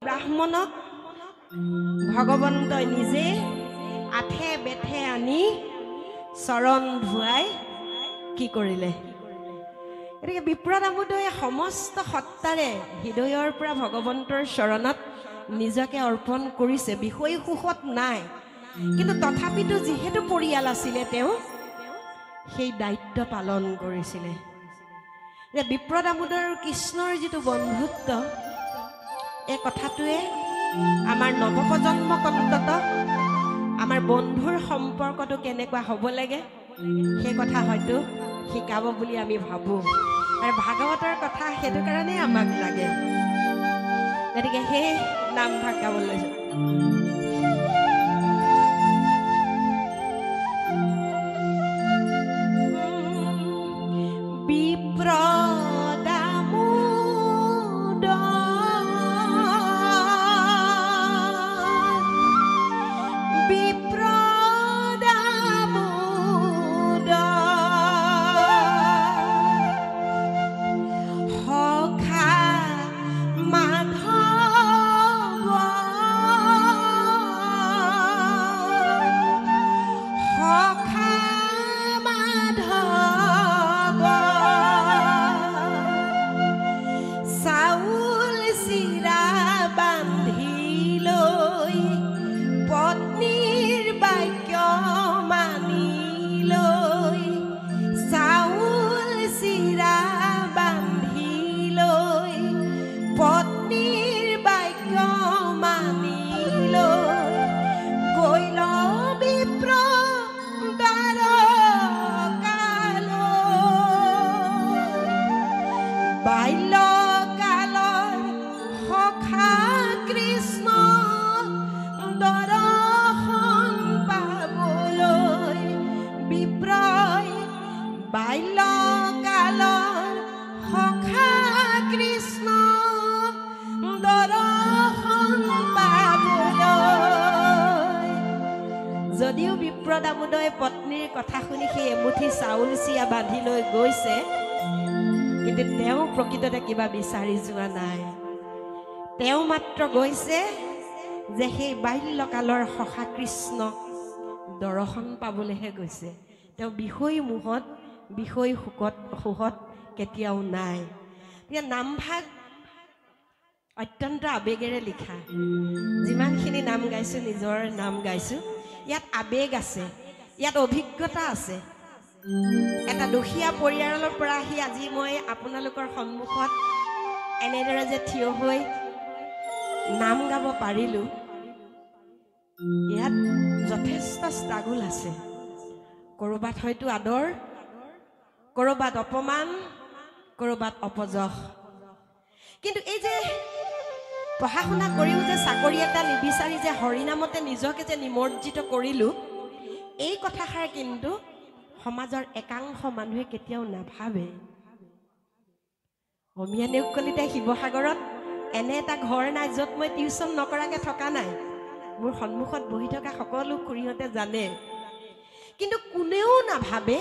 ব্ৰাহ্মণক ভগৱন্তই নিজে আঠে বেঠে আনি চৰণ ধুৱাই কি কৰিলে এটাকে বিপ্ৰদামোদয়ে সমস্ত সত্তাৰে হৃদয়ৰ পৰা ভগৱন্তৰ চৰণত নিজকে অৰ্পণ কৰিছে বিষয় সুখত নাই কিন্তু তথাপিতো যিহেতু পৰিয়াল আছিলে তেওঁ সেই দায়িত্ব পালন কৰিছিলে যে বিপ্ৰদামোদৰ আৰু কৃষ্ণৰ যিটো বন্ধুত্ব এই কথাটোৱে আমাৰ নৱপ্ৰজন্মক অন্তত আমাৰ বন্ধুৰ সম্পৰ্কটো কেনেকুৱা হ'ব লাগে সেই কথা হয়তো শিকাব বুলি আমি ভাবোঁ আৰু ভাগৱতৰ কথা সেইটো কাৰণে আমাক লাগে গতিকে সেই নামভাগ গাবলৈ যদিও বিপ্ৰদামোদয়ে পত্নীৰ কথা শুনি সেই এমুঠি চাউল চিয়া বান্ধি লৈ গৈছে কিন্তু তেওঁ প্ৰকৃততে কিবা বিচাৰি যোৱা নাই তেওঁ মাত্ৰ গৈছে যে সেই বাল্যকালৰ সখা কৃষ্ণ দৰ্শন পাবলৈহে গৈছে তেওঁ বিষয় মুহত বিষয় সুখত কেতিয়াও নাই এতিয়া নামভাগ অত্যন্ত আবেগেৰে লিখা যিমানখিনি নাম গাইছোঁ নিজৰ নাম গাইছোঁ ইয়াত আবেগ আছে ইয়াত অভিজ্ঞতা আছে এটা দুখীয়া পৰিয়ালৰ পৰা আহি আজি মই আপোনালোকৰ সন্মুখত এনেদৰে যে থিয় হৈ নাম গাব পাৰিলোঁ ইয়াত যথেষ্ট ষ্ট্ৰাগল আছে কৰবাত হয়তো আদৰ কৰবাত অপমান কৰবাত অপযশ কিন্তু এই যে পঢ়া শুনা কৰিও যে চাকৰি এটা নিবিচাৰি যে হৰিনামতে নিজকে যে নিমজ্জিত কৰিলোঁ এই কথাষাৰ কিন্তু সমাজৰ একাংশ মানুহে কেতিয়াও নাভাবে অমিয়া নেওগ কলিতাই শিৱসাগৰত এনে এটা ঘৰ নাই য'ত মই টিউচন নকৰাকৈ থকা নাই মোৰ সন্মুখত বহি থকা সকলো খুৰীহঁতে জানে কিন্তু কোনেও নাভাবে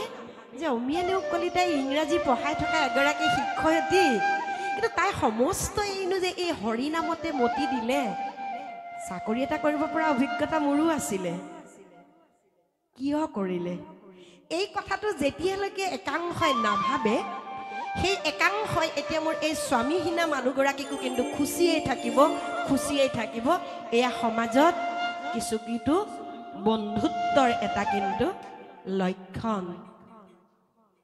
যে অমিয়া নেওগ কলিতাই ইংৰাজী পঢ়াই থকা এগৰাকী শিক্ষয়িত্ৰী কিন্তু তাই সমস্ত এইনো যে এই হৰিনামতে মতি দিলে চাকৰি এটা কৰিব পৰা অভিজ্ঞতা মোৰো আছিলে কিয় কৰিলে এই কথাটো যেতিয়ালৈকে একাংশই নাভাবে সেই একাংশই এতিয়া মোৰ এই স্বামীহীনা মানুহগৰাকীকো কিন্তু খুচিয়েই থাকিব এয়া সমাজত কিছু কিছু বন্ধুত্বৰ এটা কিন্তু লক্ষণ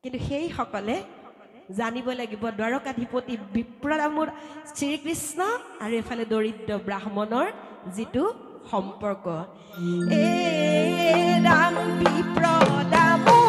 কিন্তু সেইসকলে জানিব লাগিব দ্বাৰকাধিপতি বিপ্ৰদামোদ শ্ৰীকৃষ্ণ আৰু এফালে দৰিদ্ৰ ব্ৰাহ্মণৰ যিটো সম্পৰ্ক এ ৰাম বিপ্ৰদামোদ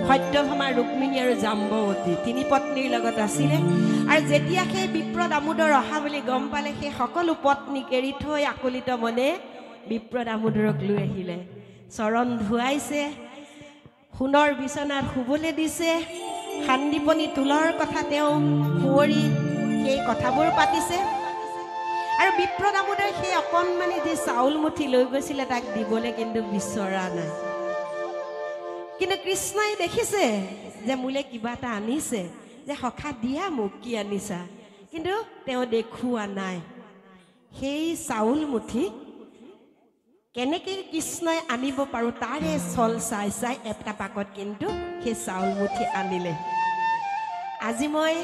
সত্যভামা ৰুক্মিণী আৰু জাম্বৱতী তিনি পত্নীৰ লগত আছিলে আৰু যেতিয়া সেই বিপ্ৰ দামোদৰ অহা বুলি গম পালে সেই সকলো পত্নীক এৰি থৈ আকুলিত মনে বিপ্ৰ দামোদৰক লৈ আহিলে চৰণ ধুৱাইছে সোণৰ বিচনাত শুবলৈ দিছে সান্দীপনী তোলৰ কথা তেওঁ শুৱৰি সেই কথাবোৰ পাতিছে আৰু বিপ্ৰ দামোদৰ সেই অকণমানি যি চাউল মুঠি লৈ গৈছিলে তাক দিবলৈ কিন্তু বিচৰা নাই কিন্তু কৃষ্ণই দেখিছে যে মোলে কিবা এটা আনিছে যে সখা দিয়া মোক কি আনিছা কিন্তু তেওঁ দেখুৱা নাই সেই চাউল মুঠি কেনেকৈ কৃষ্ণই আনিব পাৰোঁ তাৰে চল চাই চাই এটা পাকত কিন্তু সেই চাউল মুঠি আনিলে আজি মই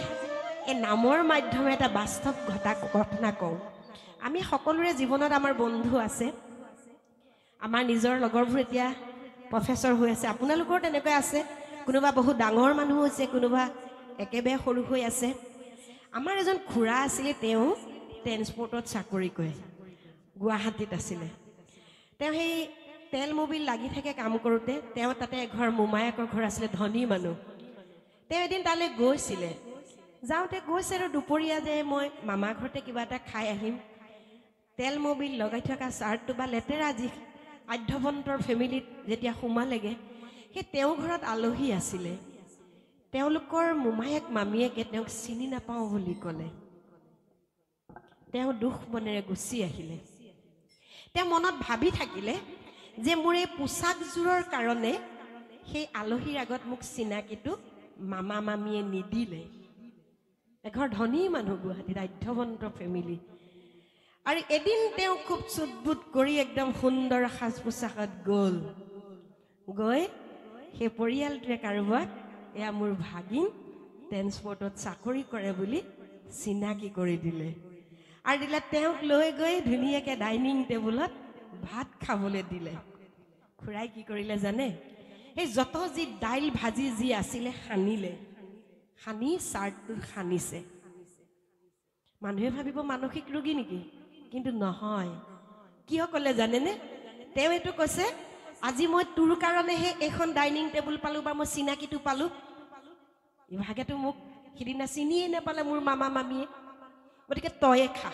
এই নামৰ মাধ্যমে এটা বাস্তৱ ঘটনা কওঁ আমি সকলোৰে জীৱনত আমাৰ বন্ধু আছে আমাৰ নিজৰ লগৰবোৰ এতিয়া প্ৰফেসৰ হৈ আছে আপোনালোকৰ তেনেকৈ আছে কোনোবা বহুত ডাঙৰ মানুহ হৈছে কোনোবা একেবাৰে সৰু হৈ আছে আমাৰ এজন খুৰা আছিল তেওঁ ট্ৰেন্সপৰ্টত চাকৰি কৰে গুৱাহাটীত আছিলে তেওঁ সেই তেল মোবিল লাগি থাকে কাম কৰোঁতে তেওঁ তাতে এঘৰ মোমায়েকৰ ঘৰ আছিলে ধনী মানুহ তেওঁ এদিন তালৈ গৈছিলে যাওঁতে গৈছে আৰু দুপৰীয়া যে মই মামা ঘৰতে কিবা এটা খাই আহিম তেল মোবিল লগাই থকা চাৰ্টটো বা লেতেৰা যি আধ্যভন্তৰ ফেমিলিত যেতিয়া সোমালেগে সেই তেওঁ ঘৰত আলহী আছিলে তেওঁলোকৰ মোমায়েক মামীয়েকে তেওঁক চিনি নাপাওঁ বুলি ক'লে তেওঁ দুখ মনেৰে গুচি আহিলে তেওঁ মনত ভাবি থাকিলে যে মোৰ এই পোছাকযোৰৰ কাৰণে সেই আলহীৰ আগত মোক চিনাকিটো মামা মামীয়ে নিদিলে এঘৰ ধনী মানুহ গুৱাহাটীত আধ্যভন্ত ফেমিলি আৰু এদিন তেওঁ খুব চুটবুট কৰি একদম সুন্দৰ সাজ পোছাকত গৈ সেই পৰিয়ালটোৱে কাৰোবাক এয়া মোৰ ভাগিন ট্ৰেন্সপৰ্টত চাকৰি কৰে বুলি চিনাকি কৰি দিলে আৰু দিলে তেওঁক লৈ গৈ ধুনীয়াকৈ ডাইনিং টেবুলত ভাত খাবলৈ দিলে খুৰাই কি কৰিলে জানে এই যত যি দাইল ভাজি যি আছিলে সানিলে সানি চাৰ্টটোত সানিছে মানুহে ভাবিব মানসিক ৰোগী নেকি কিন্তু নহয় কিয় ক'লে জানেনে তেওঁ এইটো কৈছে আজি মই তোৰ কাৰণেহে এখন ডাইনিং টেবুল পালোঁ বা মই চিনাকিটো পালোঁ ইভাগেতো মোক সিদিনা চিনিয়ে নাপালে মোৰ মামা মামীয়ে গতিকে তয়ে খা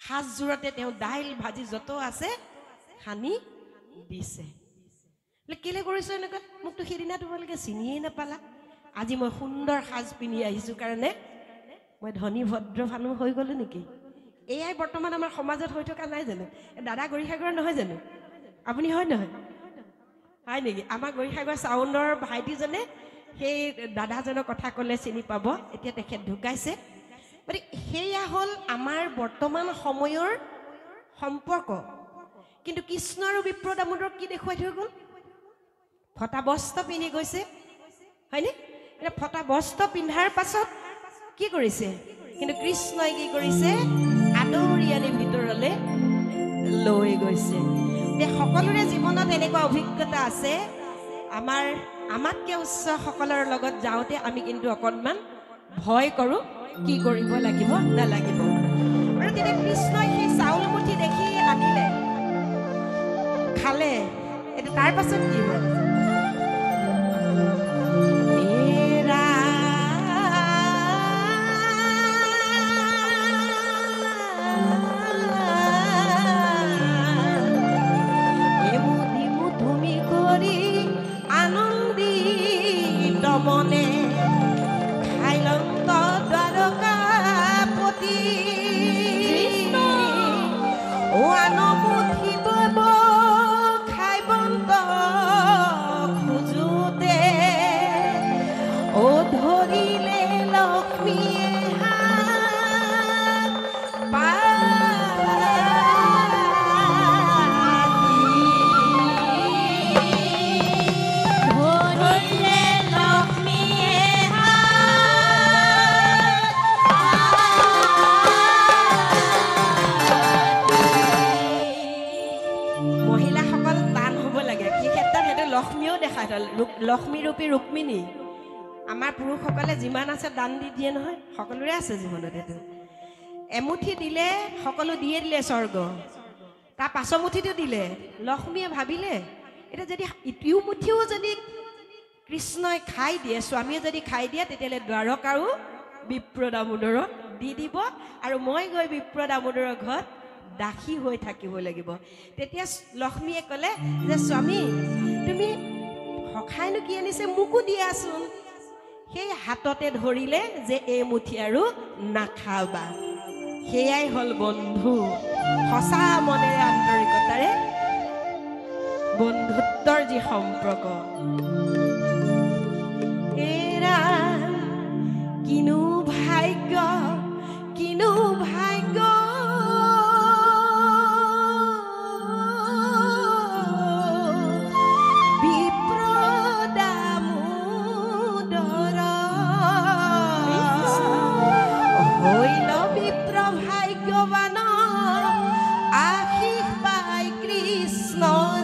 সাজযোৰতে তেওঁ দাইল ভাজি যত আছে সানি দিছে কেলে কৰিছো এনেকৈ মোকতো সিদিনা তোমালোকে চিনিয়ে নাপালা আজি মই সুন্দৰ সাজ পিন্ধি আহিছোঁ কাৰণে মই ধনী ভদ্ৰ মানুহ হৈ গ'লো নেকি এয়াই বৰ্তমান আমাৰ সমাজত হৈ থকা নাই জানো দাদা গৰিসাগৰ নহয় জানো আপুনি হয় নহয় হয় নেকি আমাৰ গৰিসাগৰ চাউণ্ডৰ ভাইটিজনে সেই দাদাজনৰ কথা ক'লে চিনি পাব এতিয়া তেখেত ঢুকাইছে গতিকে সেয়া হ'ল আমাৰ বৰ্তমান সময়ৰ সম্পৰ্ক কিন্তু কৃষ্ণ আৰু বিপ্ৰ দামোদৰক কি দেখুৱাই থৈ গ'ল ফটা বস্ত্ৰ পিন্ধি গৈছে হয়নে এতিয়া ফটা বস্ত্ৰ পিন্ধাৰ পাছত কি কৰিছে কিন্তু কৃষ্ণই কি কৰিছে আদৰি আনি ভিতৰলৈ লৈ গৈছে সকলোৰে জীৱনত এনেকুৱা অভিজ্ঞতা আছে আমাতকৈ উচ্চ সকলৰ লগত যাওঁতে আমি কিন্তু অকণমান ভয় কৰোঁ কি কৰিব লাগিব নালাগিব আৰু তেতিয়া কৃষ্ণই সেই চাউল মুঠি দেখি আনিলে খালে এটা তাৰ পাছত কি হ'ল মনে খাইলন্ত দ্বাৰকাপতি ও আনমুঠি বব খাইবন্ত খোজোতে ও ধৰিলে লক্ষ্মীয়ে লক্ষ্মী ৰূপী ৰুক্মিণী আমাৰ পুৰুষসকলে যিমান আছে দান দি দিয়ে নহয় সকলোৰে আছে জীৱনত এইটো এমুঠি দিলে সকলো দিয়ে দিলে স্বৰ্গ তাৰ পাছৰ মুঠিটো দিলে লক্ষ্মীয়ে ভাবিলে এটা যদি ইটিও মুঠিও যদি কৃষ্ণই খাই দিয়ে স্বামীয়ে যদি খাই দিয়ে তেতিয়াহ'লে দ্বাৰক আৰু বিপ্ৰ দামোদৰক দি দিব আৰু মই গৈ বিপ্ৰ দামোদৰৰ ঘৰত দাসী হৈ থাকিব লাগিব তেতিয়া লক্ষ্মীয়ে ক'লে যে স্বামী তুমি সখাইনো কি আনিছে মোকো দিয়াচোন সেই হাততে ধৰিলে যে এই মুঠি আৰু নাখাবা সেয়াই হ'ল বন্ধু সঁচা মনেৰে আন্তৰিকতাৰে বন্ধুত্বৰ যি সম্পৰ্ক এৰা কিনো ভাগ্য বিপ্ৰ দামোদৰ হইল বিপ্ৰ ভাগ্যৱান আশীষ পাই কৃষ্ণৰ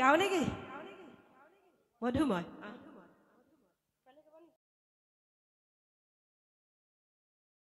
গাওঁ নেকি মধুময়